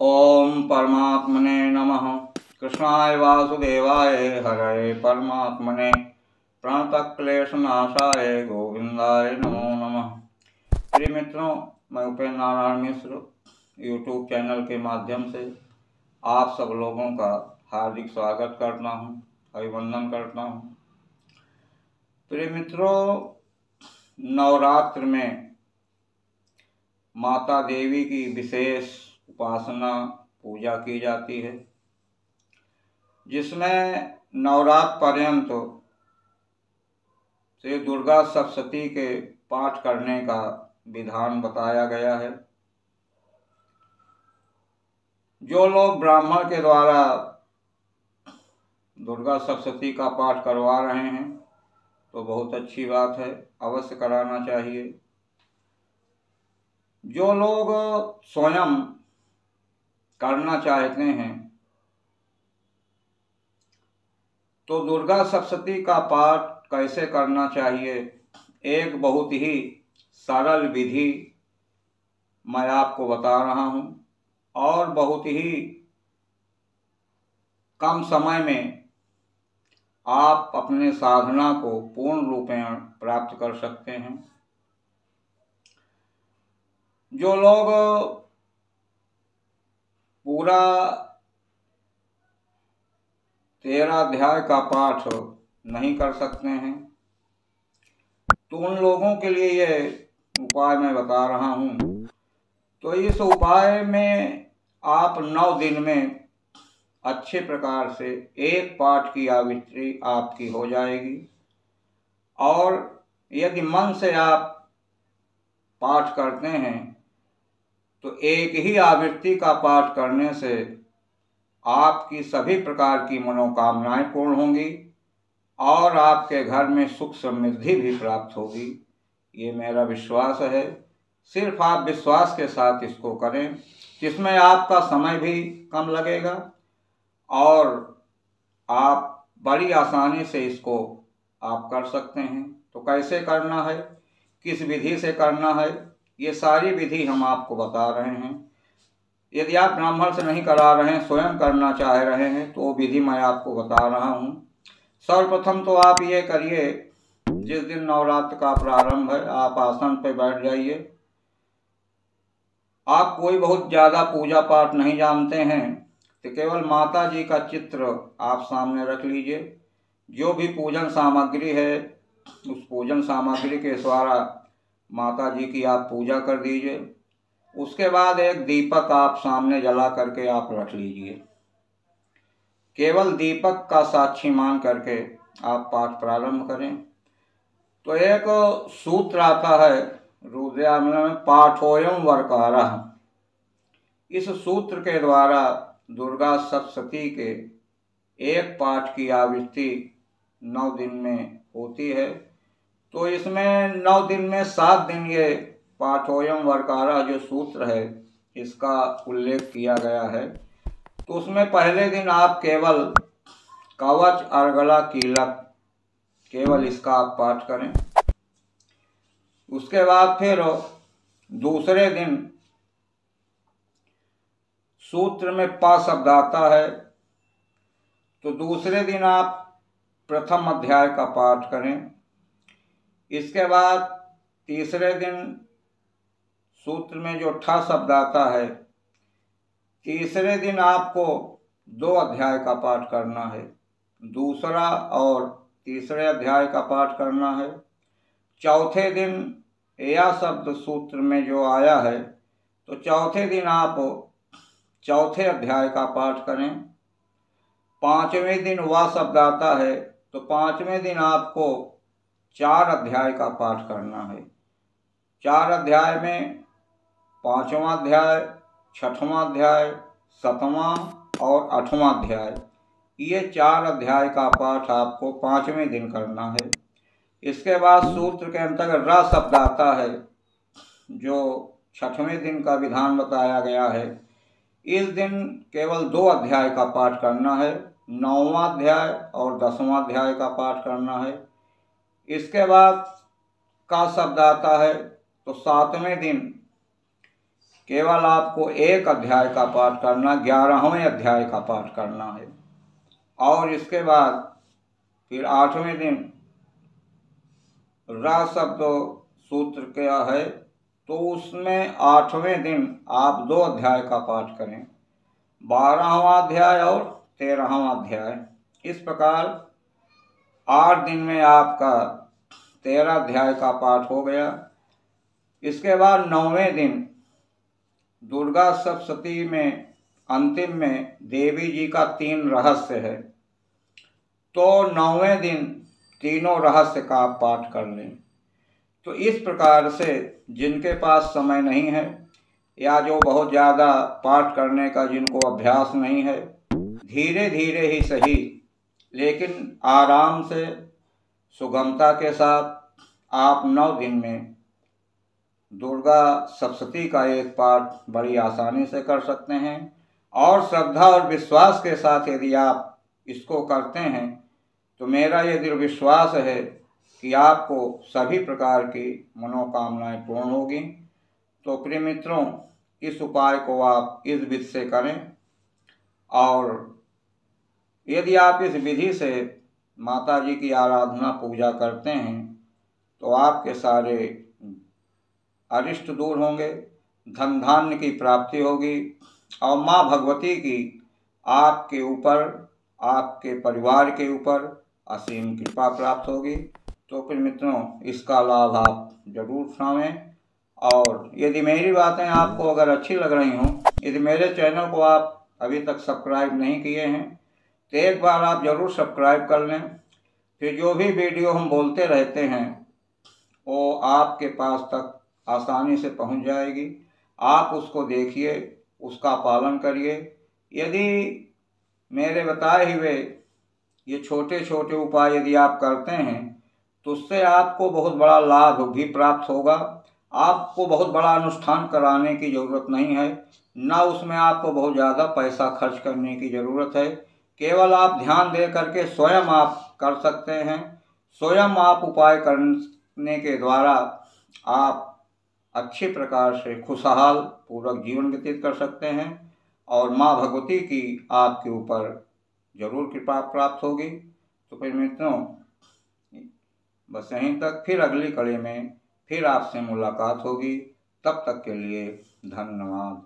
ओम परमात्मने नमः। कृष्णाय वासुदेवाय हरये परमात्मने प्रणतक्लेशनाशाय गोविंदाय नमो नमः। प्रिय मित्रों, मैं उपेंद्र नारायण मिश्र यूट्यूब चैनल के माध्यम से आप सब लोगों का हार्दिक स्वागत करता हूं, अभिवंदन करता हूं। प्रिय मित्रों, नवरात्र में माता देवी की विशेष उपासना पूजा की जाती है, जिसमें नवरात्र पर्यंत श्री दुर्गा सप्तशती के पाठ करने का विधान बताया गया है। जो लोग ब्राह्मण के द्वारा दुर्गा सप्तशती का पाठ करवा रहे हैं तो बहुत अच्छी बात है, अवश्य कराना चाहिए। जो लोग स्वयं करना चाहते हैं तो दुर्गा सप्तशती का पाठ कैसे करना चाहिए, एक बहुत ही सरल विधि मैं आपको बता रहा हूं और बहुत ही कम समय में आप अपने साधना को पूर्ण रूपेण प्राप्त कर सकते हैं। जो लोग पूरा 13 अध्याय का पाठ नहीं कर सकते हैं तो उन लोगों के लिए यह उपाय मैं बता रहा हूं। तो इस उपाय में आप 9 दिन में अच्छे प्रकार से एक पाठ की आवृत्ति आपकी हो जाएगी और यदि मन से आप पाठ करते हैं तो एक ही आवृत्ति का पाठ करने से आपकी सभी प्रकार की मनोकामनाएं पूर्ण होंगी और आपके घर में सुख समृद्धि भी प्राप्त होगी। ये मेरा विश्वास है। सिर्फ आप विश्वास के साथ इसको करें, जिसमें आपका समय भी कम लगेगा और आप बड़ी आसानी से इसको आप कर सकते हैं। तो कैसे करना है, किस विधि से करना है, ये सारी विधि हम आपको बता रहे हैं। यदि आप ब्राह्मण से नहीं करा रहे हैं, स्वयं करना चाह रहे हैं, तो वो विधि मैं आपको बता रहा हूँ। सर्वप्रथम तो आप ये करिए, जिस दिन नवरात्र का प्रारंभ है आप आसन पर बैठ जाइए। आप कोई बहुत ज़्यादा पूजा पाठ नहीं जानते हैं तो केवल माता जी का चित्र आप सामने रख लीजिए। जो भी पूजन सामग्री है उस पूजन सामग्री के द्वारा माता जी की आप पूजा कर दीजिए। उसके बाद एक दीपक आप सामने जला करके आप रख लीजिए। केवल दीपक का साक्षी मान करके आप पाठ प्रारंभ करें। तो एक सूत्र आता है रुद्रयामिनी में, पाठोयम वरकारः। इस सूत्र के द्वारा दुर्गा सप्तशती के एक पाठ की आवृत्ति 9 दिन में होती है। तो इसमें 9 दिन में 7 दिन ये पाठोयम वरकारः जो सूत्र है इसका उल्लेख किया गया है। तो उसमें पहले दिन आप केवल कवच अर्गला कीलक केवल इसका आप पाठ करें। उसके बाद फिर दूसरे दिन सूत्र में प शब्द आता है तो दूसरे दिन आप प्रथम अध्याय का पाठ करें। इसके बाद तीसरे दिन सूत्र में जो ठ शब्द आता है, तीसरे दिन आपको 2 अध्याय का पाठ करना है। दूसरा और तीसरे अध्याय का पाठ करना है। चौथे दिन या शब्द सूत्र में जो आया है तो चौथे दिन आप चौथे अध्याय का पाठ करें। 5वें दिन वह शब्द आता है तो 5वें दिन आपको 4 अध्याय का पाठ करना है। 4 अध्याय में 5वां अध्याय, 6वां अध्याय, 7वां और 8वां अध्याय, ये 4 अध्याय का पाठ आपको 5वें दिन करना है। इसके बाद सूत्र के अंतर्गत र शब्द आता है जो 6वें दिन का विधान बताया गया है। इस दिन केवल 2 अध्याय का पाठ करना है। 9वां अध्याय और 10वां अध्याय का पाठ करना है। इसके बाद का शब्द आता है तो 7वें दिन केवल आपको एक अध्याय का पाठ करना, 11वें अध्याय का पाठ करना है। और इसके बाद फिर 8वें दिन र शब्द सूत्र क्या है, तो उसमें 8वें दिन आप 2 अध्याय का पाठ करें, 12वां अध्याय और 13वां अध्याय। इस प्रकार 8 दिन में आपका 13 अध्याय का पाठ हो गया। इसके बाद 9वें दिन दुर्गा सप्तशती में अंतिम में देवी जी का 3 रहस्य है, तो 9वें दिन तीनों रहस्य का आप पाठ कर लें। तो इस प्रकार से जिनके पास समय नहीं है या जो बहुत ज़्यादा पाठ करने का जिनको अभ्यास नहीं है, धीरे धीरे ही सही लेकिन आराम से सुगमता के साथ आप 9 दिन में दुर्गा सप्तशती का एक पाठ बड़ी आसानी से कर सकते हैं। और श्रद्धा और विश्वास के साथ यदि आप इसको करते हैं तो मेरा ये दृढ़ विश्वास है कि आपको सभी प्रकार की मनोकामनाएं पूर्ण होगी। तो प्रिय मित्रों, इस उपाय को आप इस विधि से करें, और यदि आप इस विधि से माता जी की आराधना पूजा करते हैं तो आपके सारे अरिष्ट दूर होंगे, धन धान्य की प्राप्ति होगी और माँ भगवती की आपके ऊपर, आपके परिवार के ऊपर असीम कृपा प्राप्त होगी। तो फिर मित्रों, इसका लाभ आप जरूर उठाएं। और यदि मेरी बातें आपको अगर अच्छी लग रही हों, यदि मेरे चैनल को आप अभी तक सब्सक्राइब नहीं किए हैं तो एक बार आप ज़रूर सब्सक्राइब कर लें। फिर जो भी वीडियो हम बोलते रहते हैं वो आपके पास तक आसानी से पहुंच जाएगी। आप उसको देखिए, उसका पालन करिए। यदि मेरे बताए हुए ये छोटे छोटे उपाय यदि आप करते हैं तो उससे आपको बहुत बड़ा लाभ भी प्राप्त होगा। आपको बहुत बड़ा अनुष्ठान कराने की ज़रूरत नहीं है, ना उसमें आपको बहुत ज़्यादा पैसा खर्च करने की ज़रूरत है। केवल आप ध्यान दे करके स्वयं आप कर सकते हैं। स्वयं आप उपाय करने के द्वारा आप अच्छी प्रकार से खुशहाल पूर्वक जीवन व्यतीत कर सकते हैं और माँ भगवती की आपके ऊपर जरूर कृपा प्राप्त होगी। तो फिर मित्रों, बस यहीं तक, फिर अगली कड़ी में फिर आपसे मुलाकात होगी। तब तक के लिए धन्यवाद।